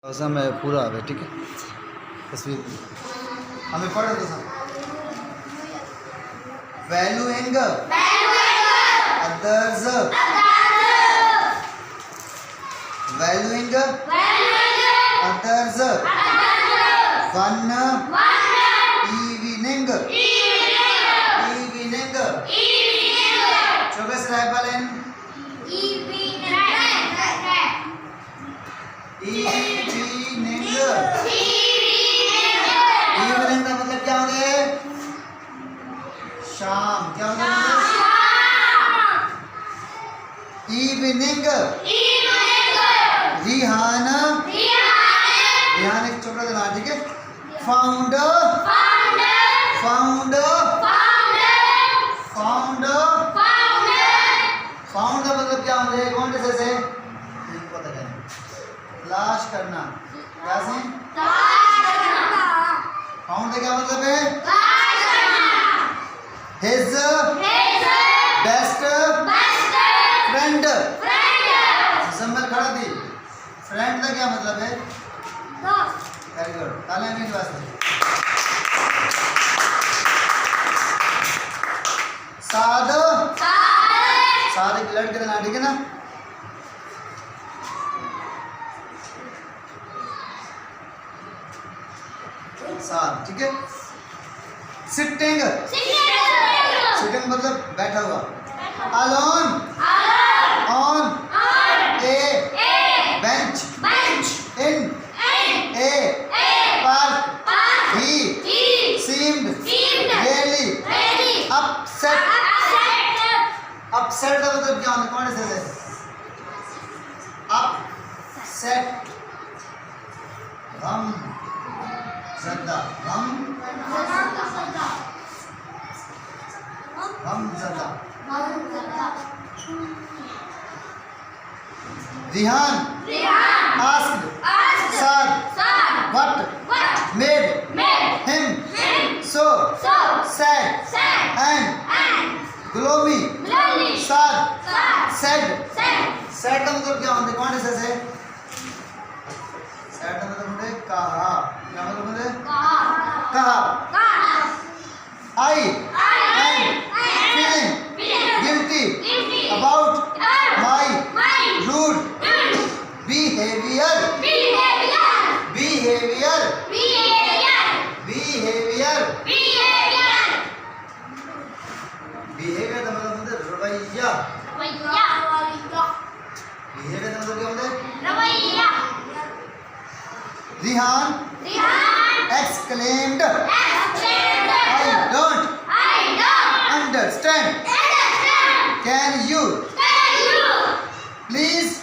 समय पूरा है ठीक है तस्वीर हमें पढ़े तो सब valuing others valuing others one evening चौबीस राइफल evening का मतलब क्या होता है शाम क्या होता है इवनिंग रिहान एक छोटा सा नाम ठीक है फाउंड का मतलब क्या होता है कौन से पता है तलाश करना क्या से फाउंड का क्या मतलब है हिज बेस्ट फ्रेंड मुसम्मल खड़ा थी फ्रेंड का क्या मतलब है वेरी गुड तालियां भी वास्ते साद की लड़के का नाम ठीक है ना साद ठीक है सिटिंग मतलब बैठा हुआ alone on a bench in a park he seemed really upset का मतलब क्या होता है कौन से अपसेट गम ज़दा Rihan asked Saad what made him so sad and gloomy Saad said का मतलब क्या होता है कौन से sad का मतलब होता है कहा क्या मतलब होता है कहा I am feeling guilty about my rude behavior का मतलब होता है रवैया बिहेवियर का मतलब क्या होता है रवैया Rihan exclaimed I don't understand can you please